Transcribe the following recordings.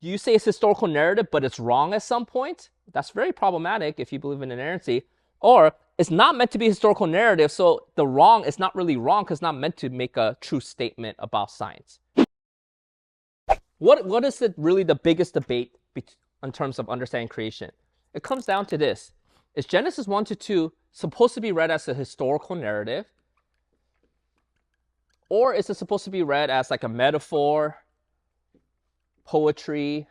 you say it's historical narrative, but it's wrong at some point? That's very problematic if you believe in inerrancy. Or it's not meant to be historical narrative, so the wrong is not really wrong because it's not meant to make a true statement about science. What is really the biggest debate in terms of understanding creation? It comes down to this. Is Genesis 1 to 2 supposed to be read as a historical narrative? Or is it supposed to be read as like a metaphor, poetry,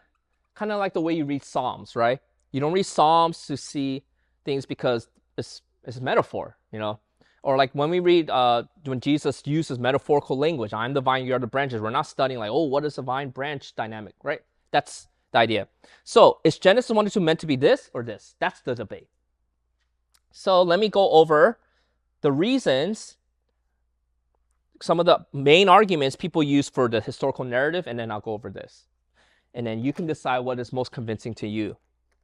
kind of like the way you read Psalms, right? You don't read Psalms to see things because it's a metaphor, you know? Or like when we read, when Jesus uses metaphorical language, I'm the vine, you are the branches, we're not studying like, oh, what is a vine-branch dynamic, right? That's the idea. So is Genesis 1 to 2 meant to be this or this? That's the debate. So let me go over the reasons, some of the main arguments people use for the historical narrative, and then I'll go over this. And then you can decide what is most convincing to you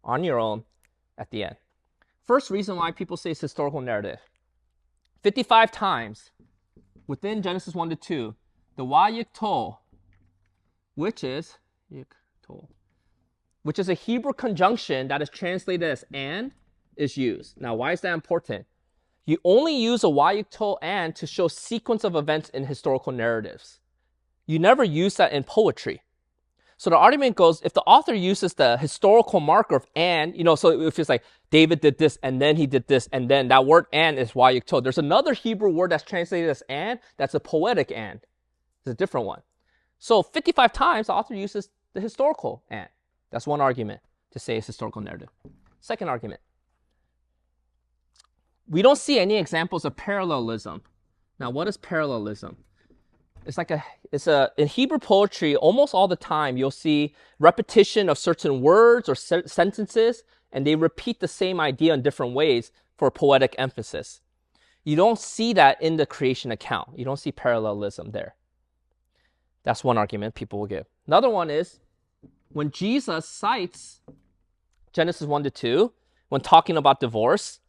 on your own at the end. First reason why people say it's historical narrative. 55 times within Genesis 1 to 2, the Wayikto, which is a Hebrew conjunction that is translated as and, is used. Now, why is that important? You only use a Wayikto and to show sequence of events in historical narratives. You never use that in poetry. So the argument goes, if the author uses the historical marker of and, so if it's like David did this and then he did this and then that word and is Wayikto. There's another Hebrew word that's translated as and, that's a poetic and. It's a different one. So 55 times the author uses the historical and. That's one argument to say it's historical narrative. Second argument. We don't see any examples of parallelism. Now, what is parallelism? In Hebrew poetry, almost all the time, you'll see repetition of certain words or sentences, and they repeat the same idea in different ways for poetic emphasis. You don't see that in the creation account. You don't see parallelism there. That's one argument people will give. Another one is when Jesus cites Genesis 1 to 2, when talking about divorce,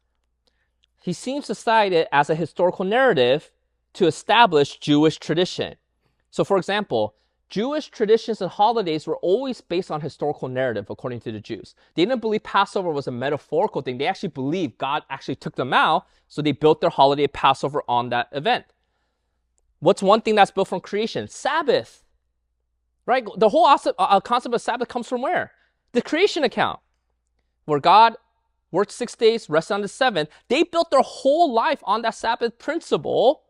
he seems to cite it as a historical narrative to establish Jewish tradition. So for example, Jewish traditions and holidays were always based on historical narrative, according to the Jews. They didn't believe Passover was a metaphorical thing. They actually believed God actually took them out, so they built their holiday Passover on that event. What's one thing that's built from creation? Sabbath, right? The whole concept of Sabbath comes from where? The creation account, where God worked 6 days, rested on the seventh. They built their whole life on that Sabbath principle.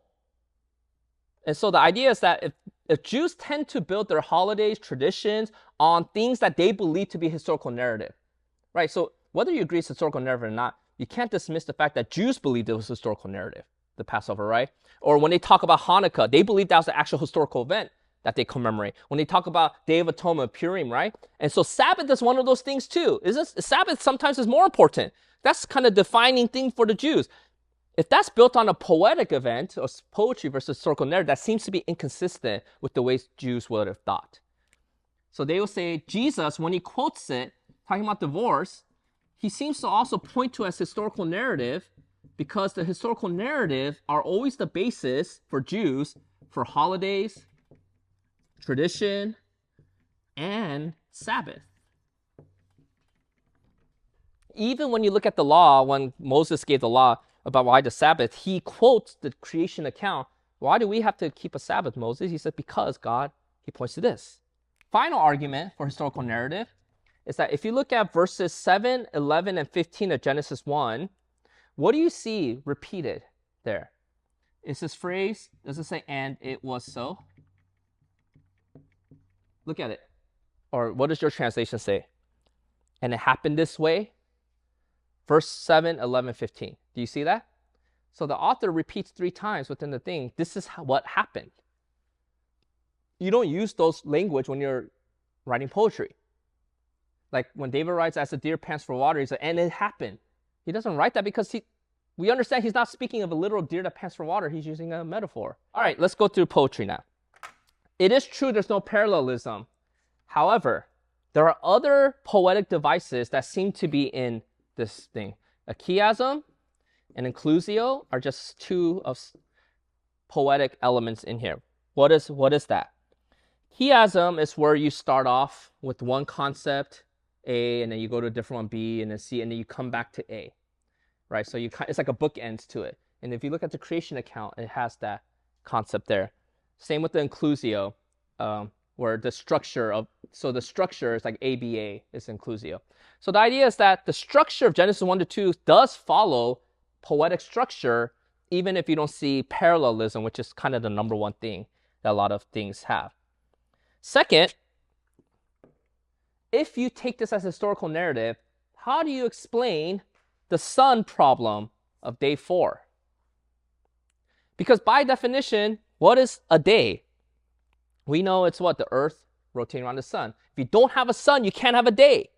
And so the idea is that if Jews tend to build their holidays, traditions on things that they believe to be historical narrative, right? So whether you agree it's historical narrative or not, you can't dismiss the fact that Jews believed it was historical narrative, the Passover, right? Or when they talk about Hanukkah, they believe that was the actual historical event that they commemorate. When they talk about Day of Atonement, Purim, right? And so Sabbath is one of those things too. Sabbath sometimes is more important. That's kind of defining thing for the Jews. If that's built on a poetic event, or poetry versus historical narrative, that seems to be inconsistent with the way Jews would have thought. So they will say Jesus, when he quotes it, talking about divorce, he seems to also point to as historical narrative because the historical narrative are always the basis for Jews for holidays, tradition, and Sabbath. Even when you look at the law, when Moses gave the law about why the Sabbath, he quotes the creation account. Why do we have to keep a Sabbath, Moses? He said, because God, he points to this. Final argument for historical narrative is that if you look at verses 7, 11, and 15 of Genesis 1, what do you see repeated there? Is this phrase, does it say, and it was so? Look at it. Or what does your translation say? And it happened this way? Verse 7, 11, 15. Do you see that? So the author repeats 3 times within the thing. This is what happened. You don't use those language when you're writing poetry. Like when David writes, as the deer pants for water, he says, and it happened. He doesn't write that because we understand he's not speaking of a literal deer that pants for water. He's using a metaphor. All right, let's go through poetry now. It is true there's no parallelism. However, there are other poetic devices that seem to be in this thing. A chiasm and inclusio are just 2 of poetic elements in here. What is that? Chiasm is where you start off with one concept, A, and then you go to a different one, B, and then C, and then you come back to A, right? So it's like a bookends to it. And if you look at the creation account, it has that concept there. Same with the inclusio, where the structure is like ABA is inclusio. So the idea is that the structure of Genesis 1 to 2 does follow poetic structure, even if you don't see parallelism, which is kind of the number one thing that a lot of things have. Second, if you take this as a historical narrative, how do you explain the sun problem of day 4? Because by definition, what is a day? We know it's what? The earth rotating around the sun. If you don't have a sun, you can't have a day.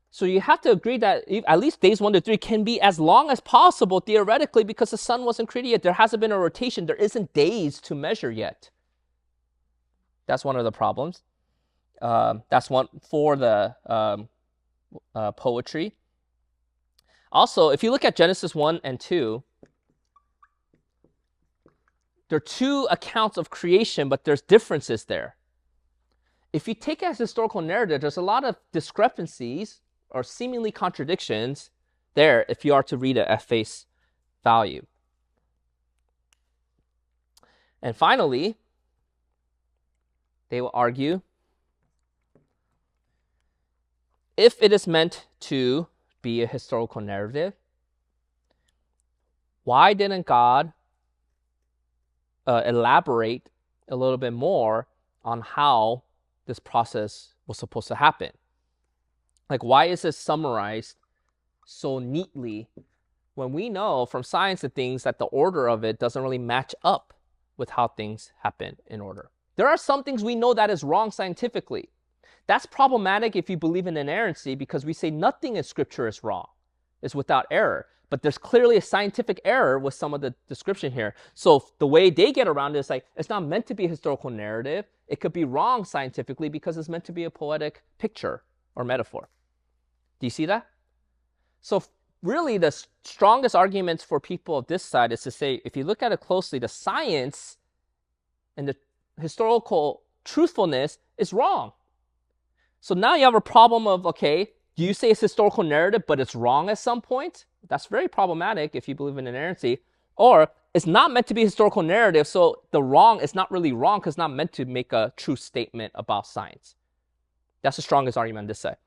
So you have to agree that at least days 1 to 3 can be as long as possible theoretically, because the sun wasn't created yet. There hasn't been a rotation. There isn't days to measure yet. That's one of the problems. That's one for the poetry. Also, if you look at Genesis 1 and 2, there are two accounts of creation, but there's differences there. If you take it as historical narrative, there's a lot of discrepancies or seemingly contradictions there if you are to read it at face value. And finally, they will argue, if it is meant to be a historical narrative, why didn't God elaborate a little bit more on how this process was supposed to happen? Like, why is this summarized so neatly when we know from science and things that the order of it doesn't really match up with how things happen in order? There are some things we know that is wrong scientifically. That's problematic if you believe in inerrancy, because we say nothing in Scripture is wrong, it's without error. But there's clearly a scientific error with some of the description here. So the way they get around it is like, it's not meant to be a historical narrative. It could be wrong scientifically because it's meant to be a poetic picture or metaphor. Do you see that? So really the strongest arguments for people of this side is to say, if you look at it closely, the science and the historical truthfulness is wrong. So now you have a problem of, okay, do you say it's historical narrative, but it's wrong at some point? That's very problematic if you believe in inerrancy. Or it's not meant to be historical narrative, so the wrong is not really wrong because it's not meant to make a true statement about science. That's the strongest argument on this side.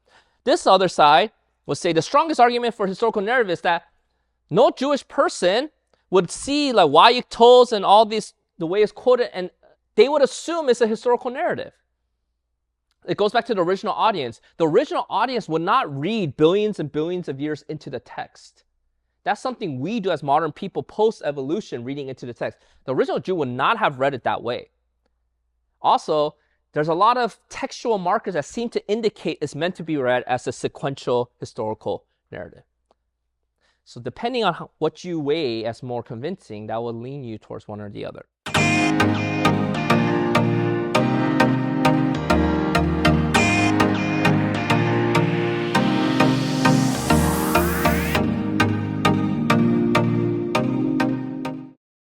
This other side would say the strongest argument for historical narrative is that no Jewish person would see like Wayiktos and all these, the way it's quoted, and they would assume it's a historical narrative. It goes back to the original audience. The original audience would not read billions and billions of years into the text. That's something we do as modern people post-evolution, reading into the text. The original Jew would not have read it that way. Also, there's a lot of textual markers that seem to indicate it's meant to be read as a sequential historical narrative. So depending on what you weigh as more convincing, that will lean you towards one or the other.